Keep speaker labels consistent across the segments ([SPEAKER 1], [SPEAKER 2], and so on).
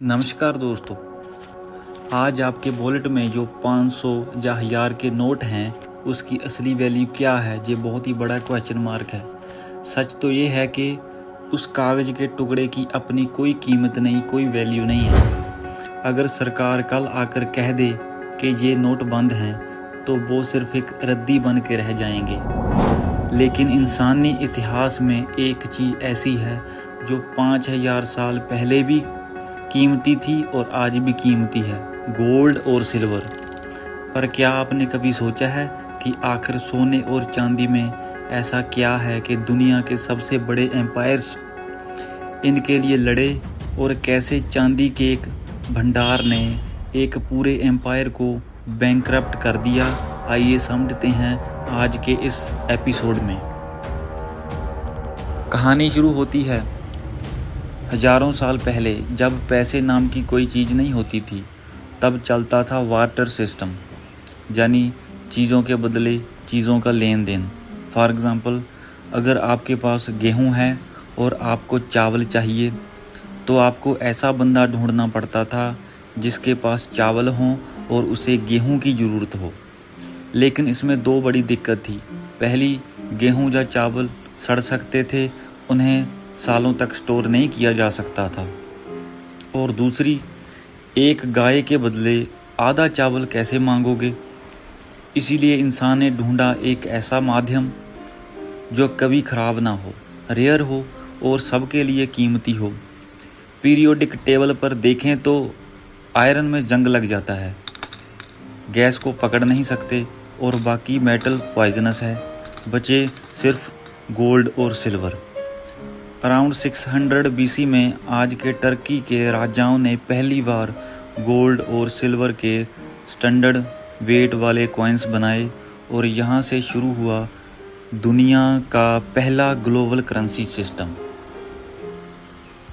[SPEAKER 1] नमस्कार दोस्तों। आज आपके वॉलेट में जो 500 या 1000 के नोट हैं उसकी असली वैल्यू क्या है, ये बहुत ही बड़ा क्वेश्चन मार्क है। सच तो ये है कि उस कागज़ के टुकड़े की अपनी कोई कीमत नहीं, कोई वैल्यू नहीं है। अगर सरकार कल आकर कह दे कि ये नोट बंद हैं तो वो सिर्फ एक रद्दी बन के रह जाएंगे। लेकिन इंसानी इतिहास में एक चीज़ ऐसी है जो 5000 साल पहले भी कीमती थी और आज भी कीमती है, गोल्ड और सिल्वर। पर क्या आपने कभी सोचा है कि आखिर सोने और चांदी में ऐसा क्या है कि दुनिया के सबसे बड़े एम्पायर्स इनके लिए लड़े और कैसे चांदी के एक भंडार ने एक पूरे एम्पायर को बैंकरप्ट कर दिया। आइए समझते हैं आज के इस एपिसोड में। कहानी शुरू होती है हजारों साल पहले, जब पैसे नाम की कोई चीज़ नहीं होती थी। तब चलता था वाटर सिस्टम, यानी चीज़ों के बदले चीज़ों का लेन देन। फॉर एग्ज़ाम्पल, अगर आपके पास गेहूं है और आपको चावल चाहिए तो आपको ऐसा बंदा ढूंढना पड़ता था जिसके पास चावल हों और उसे गेहूं की ज़रूरत हो। लेकिन इसमें दो बड़ी दिक्कत थी। पहली, गेहूं या चावल सड़ सकते थे, उन्हें सालों तक स्टोर नहीं किया जा सकता था। और दूसरी, एक गाय के बदले आधा चावल कैसे मांगोगे। इसीलिए इंसान ने ढूंढा एक ऐसा माध्यम जो कभी खराब ना हो, रेयर हो और सबके लिए कीमती हो। पीरियोडिक टेबल पर देखें तो आयरन में जंग लग जाता है, गैस को पकड़ नहीं सकते और बाकी मेटल पॉइजनस है। बचे सिर्फ गोल्ड और सिल्वर। अराउंड 600 BC में आज के टर्की के राजाओं ने पहली बार गोल्ड और सिल्वर के स्टैंडर्ड वेट वाले कॉइन्स बनाए और यहाँ से शुरू हुआ दुनिया का पहला ग्लोबल करेंसी सिस्टम।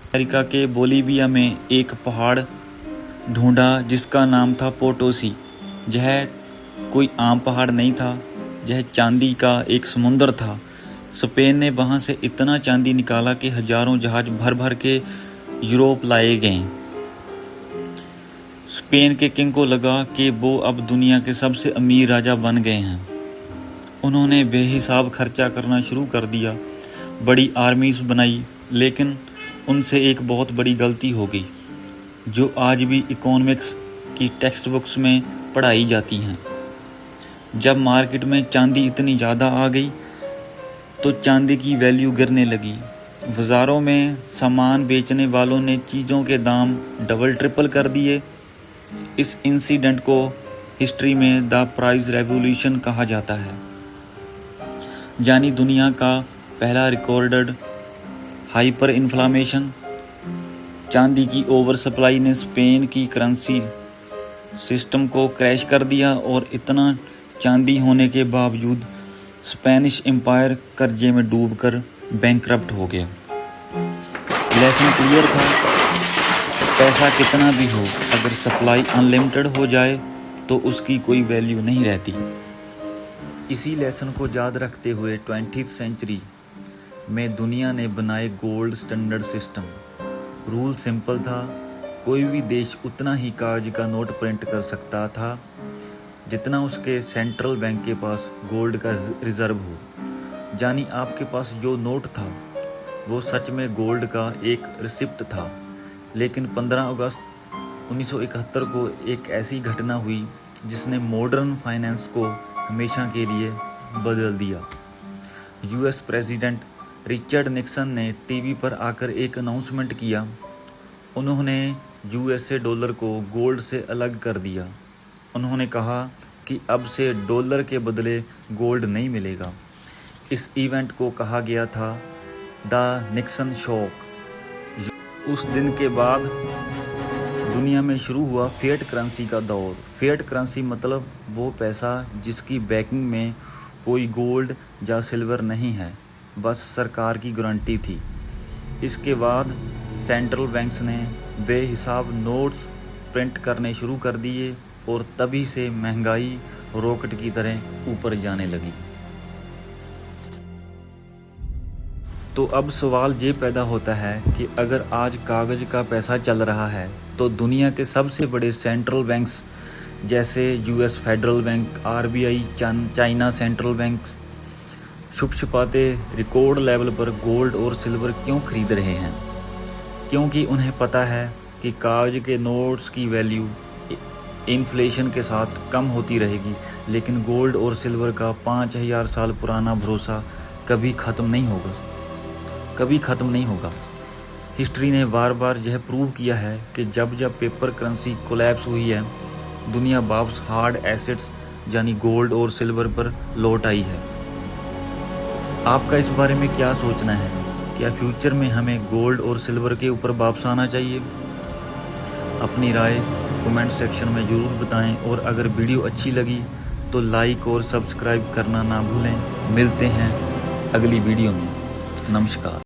[SPEAKER 1] अमेरिका के बोलिविया में एक पहाड़ ढूंढा जिसका नाम था पोटोसी। यह कोई आम पहाड़ नहीं था, यह चांदी का एक समुंदर था। स्पेन ने वहाँ से इतना चांदी निकाला कि हजारों जहाज भर भर के यूरोप लाए गए। स्पेन के किंग को लगा कि वो अब दुनिया के सबसे अमीर राजा बन गए हैं। उन्होंने बेहिसाब खर्चा करना शुरू कर दिया, बड़ी आर्मीज बनाई। लेकिन उनसे एक बहुत बड़ी गलती हो गई जो आज भी इकोनॉमिक्स की टेक्स्ट बुक्स में पढ़ाई जाती हैं। जब मार्केट में चांदी इतनी ज़्यादा आ गई तो चांदी की वैल्यू गिरने लगी। बाज़ारों में सामान बेचने वालों ने चीज़ों के दाम डबल ट्रिपल कर दिए। इस इंसिडेंट को हिस्ट्री में द प्राइस रेवोल्यूशन कहा जाता है, यानी दुनिया का पहला रिकॉर्डेड हाइपर इन्फ्लेशन। चांदी की ओवर सप्लाई ने स्पेन की करेंसी सिस्टम को क्रैश कर दिया और इतना चांदी होने के बावजूद स्पेनिश एम्पायर कर्जे में डूबकर बैंकरप्ट हो गया। लेसन क्लियर था, पैसा कितना भी हो, अगर सप्लाई अनलिमिटेड हो जाए तो उसकी कोई वैल्यू नहीं रहती। इसी लेसन को याद रखते हुए 20th सेंचुरी में दुनिया ने बनाए gold standard system. Rule simple था, कोई भी देश उतना ही कागज का नोट प्रिंट कर सकता था जितना उसके सेंट्रल बैंक के पास गोल्ड का रिजर्व हो। यानी आपके पास जो नोट था वो सच में गोल्ड का एक रिसिप्ट था। लेकिन 15 अगस्त 1971 को एक ऐसी घटना हुई जिसने मॉडर्न फाइनेंस को हमेशा के लिए बदल दिया। यूएस प्रेसिडेंट रिचर्ड निक्सन ने टीवी पर आकर एक अनाउंसमेंट किया। उन्होंने यूएसए डॉलर को गोल्ड से अलग कर दिया। उन्होंने कहा कि अब से डॉलर के बदले गोल्ड नहीं मिलेगा। इस इवेंट को कहा गया था द निक्सन शॉक। उस दिन के बाद दुनिया में शुरू हुआ फिएट करेंसी का दौर। फिएट करेंसी मतलब वो पैसा जिसकी बैकिंग में कोई गोल्ड या सिल्वर नहीं है, बस सरकार की गारंटी थी। इसके बाद सेंट्रल बैंक्स ने बेहिसाब नोट्स प्रिंट करने शुरू कर दिए और तभी से महंगाई रॉकेट की तरह ऊपर जाने लगी। तो अब सवाल ये पैदा होता है कि अगर आज कागज़ का पैसा चल रहा है तो दुनिया के सबसे बड़े सेंट्रल बैंक्स जैसे US Federal Bank, RBI, China Central Bank छुप-छुपाते रिकॉर्ड लेवल पर गोल्ड और सिल्वर क्यों खरीद रहे हैं? क्योंकि उन्हें पता है कि कागज के नोट्स की वैल्यू इन्फ्लेशन के साथ कम होती रहेगी, लेकिन गोल्ड और सिल्वर का 5000 साल पुराना भरोसा कभी ख़त्म नहीं होगा। हिस्ट्री ने बार बार यह प्रूव किया है कि जब पेपर करेंसी कोलैप्स हुई है, दुनिया वापस हार्ड एसेट्स यानी गोल्ड और सिल्वर पर लौट आई है। आपका इस बारे में क्या सोचना है? क्या फ्यूचर में हमें गोल्ड और सिल्वर के ऊपर वापस आना चाहिए? अपनी राय कमेंट सेक्शन में ज़रूर बताएं और अगर वीडियो अच्छी लगी तो लाइक और सब्सक्राइब करना ना भूलें। मिलते हैं अगली वीडियो में। नमस्कार।